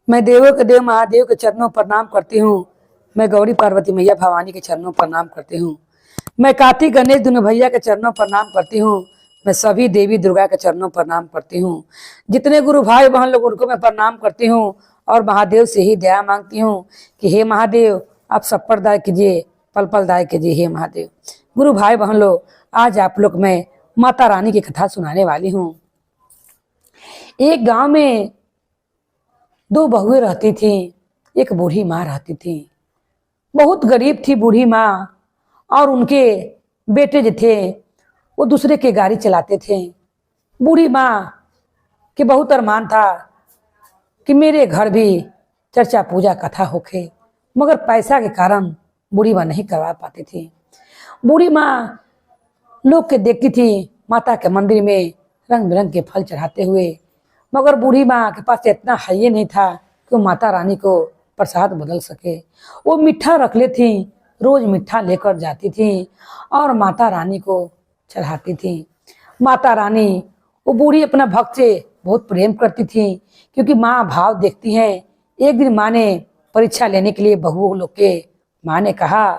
मैं देवों के देव महादेव के चरणों पर प्रणाम करती हूँ। मैं गौरी पार्वती मैया भवानी के चरणों पर प्रणाम करती हूँ। मैं कार्तिक गणेश दोनों भैया के चरणों पर प्रणाम करती हूँ। मैं सभी देवी दुर्गा के चरणों पर प्रणाम करती हूँ। जितने गुरु भाई बहन लोग उनको मैं प्रणाम करती हूँ और महादेव से ही दया मांगती हूँ कि हे महादेव आप सब पर दया कीजिए, पल पल दया कीजिए हे महादेव। गुरु भाई बहन लोग, आज आप लोग मैं माता रानी की कथा सुनाने वाली हूँ। एक गांव में दो बहुएं रहती थी। एक बूढ़ी माँ रहती थी। बहुत गरीब थी बूढ़ी माँ और उनके बेटे जो थे वो दूसरे के गाड़ी चलाते थे। बूढ़ी माँ के बहुत अरमान था कि मेरे घर भी चर्चा पूजा कथा होखे, मगर पैसा के कारण बूढ़ी माँ नहीं करवा पाती थी। बूढ़ी माँ लोग के देखती थी माता के मंदिर में रंग बिरंग के फल चढ़ाते हुए, मगर बूढ़ी माँ के पास इतना है नहीं था कि वो माता रानी को प्रसाद बदल सके। वो मीठा रख ले थी, रोज मीठा लेकर जाती थी और माता रानी को चढ़ाती थी। माता रानी वो बूढ़ी अपना भक्त से बहुत प्रेम करती थी, क्योंकि माँ भाव देखती है। एक दिन माँ ने परीक्षा लेने के लिए बहुओं लोग के माँ ने कहा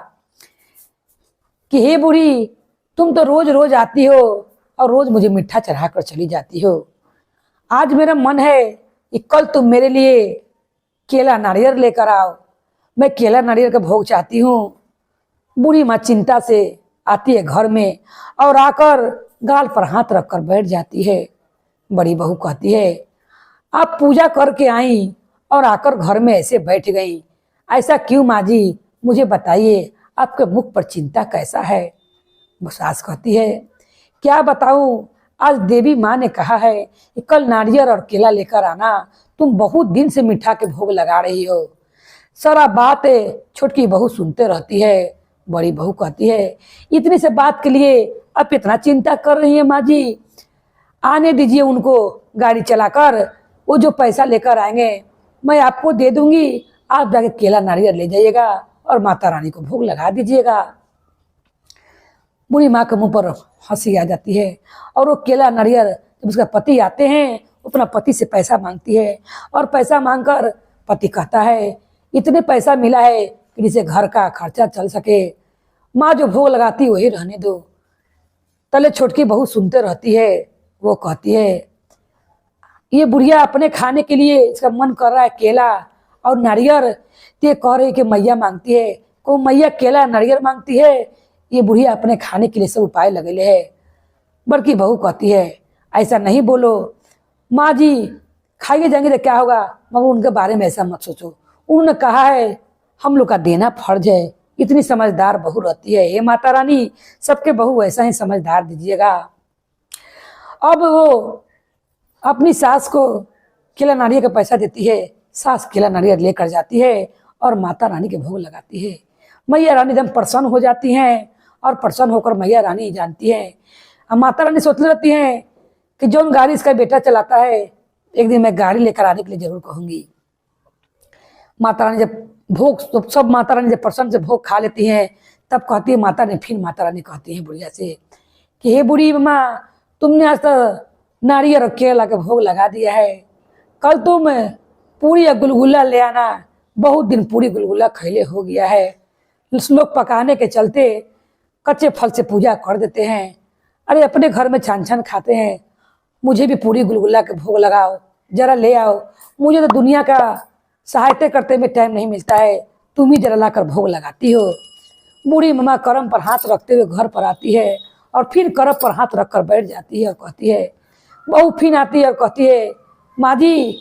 कि हे बूढ़ी, तुम तो रोज रोज आती हो और रोज मुझे मीठा चढ़ा कर चली जाती हो। आज मेरा मन है कि कल तुम मेरे लिए केला नारियल लेकर आओ। मैं केला नारियल का भोग चाहती हूँ। बूढ़ी माँ चिंता से आती है घर में और आकर गाल पर हाथ रखकर बैठ जाती है। बड़ी बहू कहती है, आप पूजा करके आई और आकर घर में ऐसे बैठ गई, ऐसा क्यों माँ जी? मुझे बताइए, आपके मुख पर चिंता कैसा है? वो सास कहती है, क्या बताऊं, आज देवी माँ ने कहा है कि कल नारियल और केला लेकर आना। तुम बहुत दिन से मीठा के भोग लगा रही हो। सारा बात छोटकी बहू सुनते रहती है। बड़ी बहू कहती है, इतनी से बात के लिए आप इतना चिंता कर रही है माँ जी? आने दीजिए उनको गाड़ी चलाकर, वो जो पैसा लेकर आएंगे मैं आपको दे दूंगी। आप जाके केला नारियल ले जाइएगा और माता रानी को भोग लगा दीजिएगा। बूढ़ी माँ के मुंह पर हंसी आ जाती है और वो केला नारियल, जब उसका पति आते हैं अपना पति से पैसा मांगती है और पैसा मांगकर पति कहता है, इतने पैसा मिला है कि जिसे घर का खर्चा चल सके। माँ जो भोग लगाती वही रहने दो। तले छोटकी बहू सुनते रहती है। वो कहती है, ये बुढ़िया अपने खाने के लिए इसका मन कर रहा है केला और नारियल, ये कह रही कि मैया मांगती है, को मैया केला नारियल मांगती है, ये बुढ़िया अपने खाने के लिए सब उपाय लगेले है। बड़की बहू कहती है, ऐसा नहीं बोलो माँ जी, खाइए जाएंगे तो क्या होगा, मगर उनके बारे में ऐसा मत सोचो। उन्होंने कहा है हम लोग का देना फर्ज है। इतनी समझदार बहू रहती है। हे माता रानी, सबके बहू ऐसा ही समझदार दीजिएगा। अब वो अपनी सास को केला नारियल का पैसा देती है। सास केला नारियल लेकर जाती है और माता रानी के भोग लगाती है। मैया रानी एकदम प्रसन्न हो जाती हैं और प्रसन्न होकर मैया रानी जानती है, अब माता रानी सोचने रहती हैं कि जो गाड़ी इसका बेटा चलाता है, एक दिन मैं गाड़ी लेकर आने के लिए जरूर कहूंगी। माता रानी जब भोग, तो सब माता रानी जब प्रसन्न से भोग खा लेती हैं, तब कहती है माता ने, फिर माता रानी कहती है बुढ़िया से कि हे बुढ़ी माँ, तुमने आज तक नारियल और केला के भोग लगा दिया है, कल तुम पूरी या गुलगुला ले आना। बहुत दिन पूरी गुलगुला खैले हो गया है। लोग पकाने के चलते कच्चे फल से पूजा कर देते हैं। अरे अपने घर में छान छान खाते हैं, मुझे भी पूरी गुलगुला के भोग लगाओ, जरा ले आओ। मुझे तो दुनिया का सहायता करते में टाइम नहीं मिलता है, तुम ही जरा लाकर भोग लगाती हो। बूढ़ी मामा करम पर हाथ रखते हुए घर पर आती है और फिर करम पर हाथ रखकर बैठ जाती है और कहती है, बहू फिर आती है और कहती है, माँ जी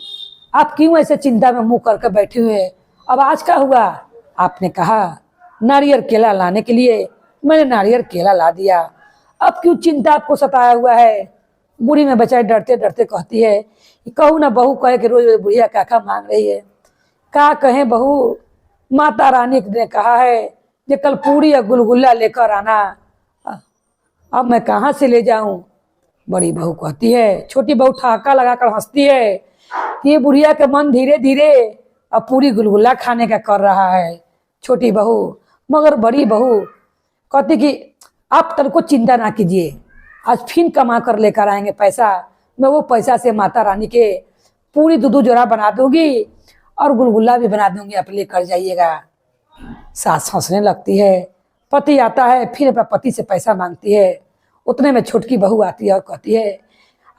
आप क्यों ऐसे चिंता में मुंह करके बैठे हुए? अब आज क्या हुआ? आपने कहा नारियल केला लाने के लिए, मैंने नारियल केला ला दिया, अब क्यों चिंता आपको सताया हुआ है? बूढ़ी में बेचारी डरते डरते कहती है, कहूँ ना बहू कहे कि रोज रोज बुढ़िया काका मांग रही है। क्या कहें बहू, माता रानी ने कहा है कि कल पूरी या गुलगुला लेकर आना, अब मैं कहाँ से ले जाऊं? बड़ी बहू कहती है। छोटी बहू ठहाका लगाकर हंसती है कि ये बुढ़िया का मन धीरे धीरे अब पूरी गुलगुला खाने का कर रहा है। छोटी बहू, मगर बड़ी बहू कहती कि आप तन को चिंता ना कीजिए, आज फिर कमा कर लेकर आएंगे पैसा, मैं वो पैसा से माता रानी के पूरी दूध जोरा बना दूंगी और गुलगुला भी बना दूंगी, आप लेकर जाइएगा। सास हंसने लगती है। पति आता है, फिर अपना पति से पैसा मांगती है। उतने में छोटकी बहू आती है और कहती है,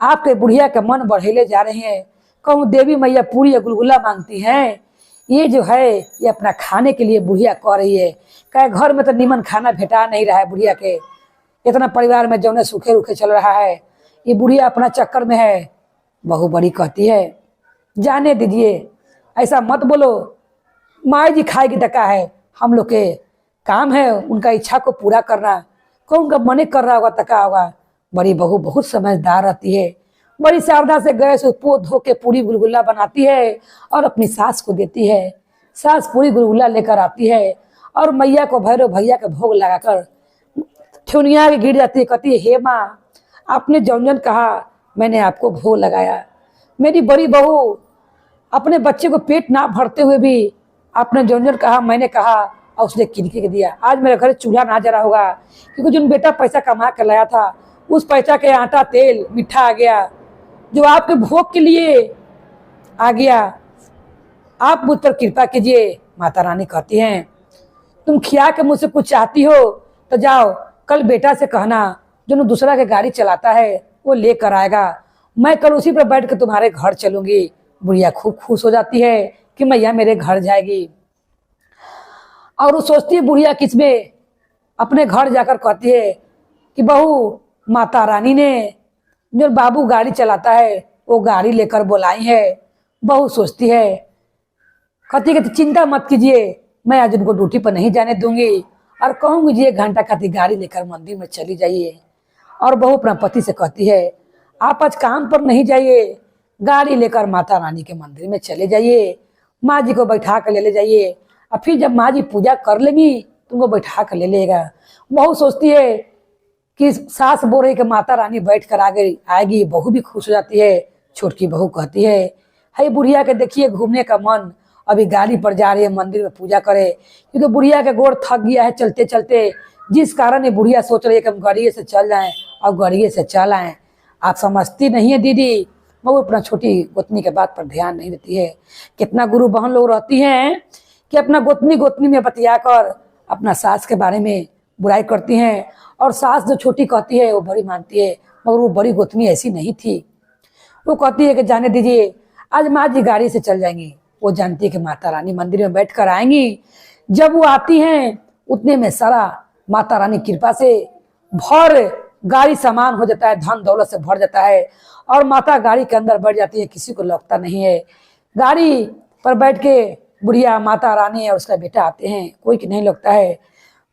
आपके बुढ़िया के मन बढ़ेले जा रहे हैं, कहूँ देवी मैया पूरी या गुलगुला मांगती हैं, ये जो है ये अपना खाने के लिए बुढ़िया कह रही है। कहे घर में तो निमन खाना भेटा नहीं रहा है बुढ़िया के, इतना परिवार में जौने सूखे रूखे चल रहा है, ये बुढ़िया अपना चक्कर में है। बहू बड़ी कहती है, जाने दीजिए, ऐसा मत बोलो, माई जी खाएगी टका है, हम लोग के काम है उनका इच्छा को पूरा करना, कौन उनका मने कर रहा होगा तका होगा। बड़ी बहू बहुत समझदार रहती है, बड़ी शारदा से गैस पो धो के पूरी गुलगुला बनाती है और अपनी सास को देती है। सास पूरी गुलगुला लेकर आती है और मैया को भैरव भैया के भोग लगाकर ठुनिया के गिर जाती है। कहती है, हे माँ, आपने जौन जौन कहा मैंने आपको भोग लगाया। मेरी बड़ी बहू, अपने बच्चे को पेट ना भरते हुए भी आपने जौन जौन कहा मैंने कहा और उसने किनके दिया। आज मेरे घर चूल्हा ना जरा होगा, क्योंकि जो बेटा पैसा कमा कर लाया था उस पैसा के आटा तेल मिठा आ गया, जो आपके भोग के लिए आ गया। आप मुझ पर कृपा कीजिए। माता रानी कहती हैं, तुम खिया के मुझसे कुछ चाहती हो तो जाओ, कल बेटा से कहना जो दूसरा के गाड़ी चलाता है वो लेकर आएगा, मैं कल उसी पर बैठ के तुम्हारे घर चलूंगी। बुढ़िया खूब खुश हो जाती है कि मैया मेरे घर जाएगी। और वो सोचती है बुढ़िया किसमें, अपने घर जाकर कहती है कि बहू, माता रानी ने जो बाबू गाड़ी चलाता है वो गाड़ी लेकर बुलाई है। बहू सोचती है, कहती है कि चिंता मत कीजिए, मैं आज उनको ड्यूटी पर नहीं जाने दूंगी और कहूँगी जी 1 घंटा खातिर गाड़ी लेकर मंदिर में चली जाइए। और बहू अपना पति से कहती है, आप आज काम पर नहीं जाइए, गाड़ी लेकर माता रानी के मंदिर में चले जाइए, माँ जी को बैठा कर ले जाइए, और फिर जब माँ जी पूजा कर लेंगी तुमको बैठा कर ले लेगा। बहू सोचती है कि सास बोल रही कि माता रानी बैठ कर आएगी। बहू भी खुश हो जाती है। छोटकी बहू कहती है, हे बुढ़िया के देखिए घूमने का मन, अभी गाड़ी पर जा रही है मंदिर में पूजा करे, क्योंकि बुढ़िया के गोड़ थक गया है चलते चलते, जिस कारण ये बुढ़िया सोच रही है कि हम गाड़िए से चल जाएं और गाड़िए से चल आएं। आप समझती नहीं है दीदी। वो अपना छोटी गोतनी के बात पर ध्यान नहीं देती है। कितना गुरु बहन लोग रहती हैं कि अपना गोतनी में बतिया कर अपना सास के बारे में बुराई करती हैं, और सास जो छोटी कहती है वो बड़ी मानती है। मगर वो बड़ी गोतनी ऐसी नहीं थी। वो कहती है कि जाने दीजिए, आज माँ जी गाड़ी से चल जाएंगी। वो जानती है कि माता रानी मंदिर में बैठ कर आएंगी। जब वो आती हैं उतने में सारा माता रानी कृपा से भर गाड़ी सामान हो जाता है, धन दौलत से भर जाता है, और माता गाड़ी के अंदर बैठ जाती है। किसी को लगता नहीं है। गाड़ी पर बैठ के बुढ़िया, माता रानी और उसका बेटा आते हैं, कोई की नहीं लगता है।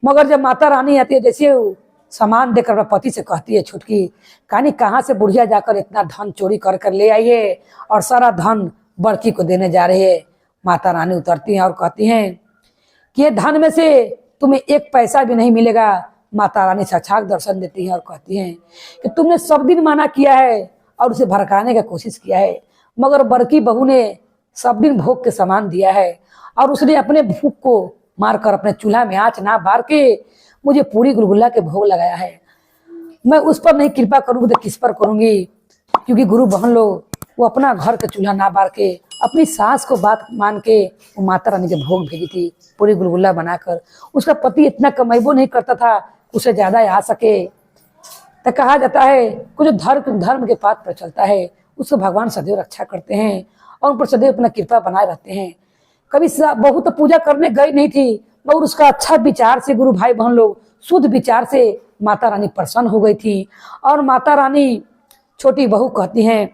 मगर जब माता रानी आती है, जैसे सामान देकर अपने पति से कहती है, छुटकी कहानी कहाँ से बुढ़िया जाकर इतना धन चोरी कर कर ले आई है और सारा धन बड़की को देने जा रहे है। माता रानी उतरती हैं और कहती हैं कि ये धन में से तुम्हें 1 पैसा भी नहीं मिलेगा। माता रानी साक्षात दर्शन देती हैं और कहती हैं कि तुमने सब दिन माना किया है और उसे भड़काने का कोशिश किया है, मगर बड़की बहू ने सब दिन भोग के सामान दिया है और उसने अपने भूख को मारकर अपने चूल्हा में आँच ना बार के मुझे पूरी गुलगुला के भोग लगाया है। मैं उस पर नहीं कृपा करूँगी तो किस पर करूँगी, क्योंकि गुरु बहन लोग वो अपना घर का चूल्हा ना बार के अपनी सास को बात मान के वो माता रानी के भोग भेजी थी पूरी गुलगुला बनाकर। उसका पति इतना कमाईबो नहीं करता था उसे ज्यादा आ सके। तो कहा जाता है कुछ धर्म के पात पर चलता है उसको भगवान सदैव रक्षा करते हैं और उन पर सदैव अपना कृपा बनाए रहते हैं। कभी बहू तो पूजा करने गई नहीं थी, मगर उसका अच्छा विचार से गुरु भाई बहन लोग शुद्ध विचार से माता रानी प्रसन्न हो गई थी। और माता रानी छोटी बहू कहती हैं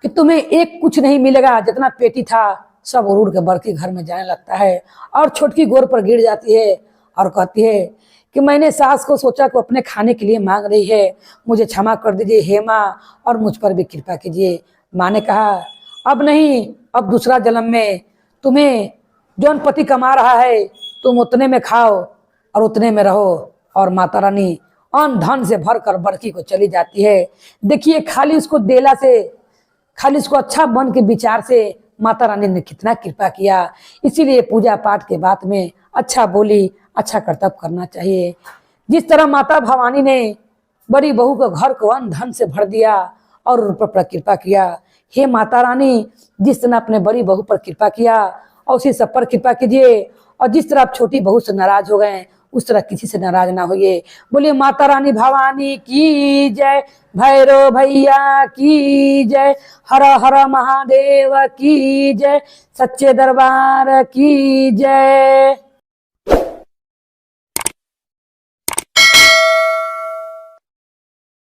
कि तुम्हें एक कुछ नहीं मिलेगा, जितना पेटी था सब उड़ के बड़की घर में जाने लगता है। और छोटकी गोर पर गिर जाती है और कहती है कि मैंने सास को सोचा कि अपने खाने के लिए मांग रही है, मुझे क्षमा कर दीजिए हे माँ, और मुझ पर भी कृपा कीजिए। माँ ने कहा अब नहीं, अब दूसरा जन्म में तुम्हें जौन पति कमा रहा है तुम उतने में खाओ और उतने में रहो। और माता रानी अन्न धन से भर कर बड़की को चली जाती है। देखिए खाली उसको देला से, खाली उसको अच्छा मन के विचार से माता रानी ने कितना कृपा किया। इसीलिए पूजा पाठ के बाद में अच्छा बोली, अच्छा कर्तव्य करना चाहिए। जिस तरह माता भवानी ने बड़ी बहू को घर को अन्न धन से भर दिया और उन पर कृपा किया, हे माता रानी, जिस तरह अपने बड़ी बहू पर कृपा किया और उसी सब पर कृपा कीजिए, और जिस तरह आप छोटी बहू से नाराज हो गए उस तरह किसी से नाराज ना होइए। बोलिए माता रानी भवानी की जय, भैरव भैया की जय, हर हर महादेव की जय, सच्चे दरबार की जय।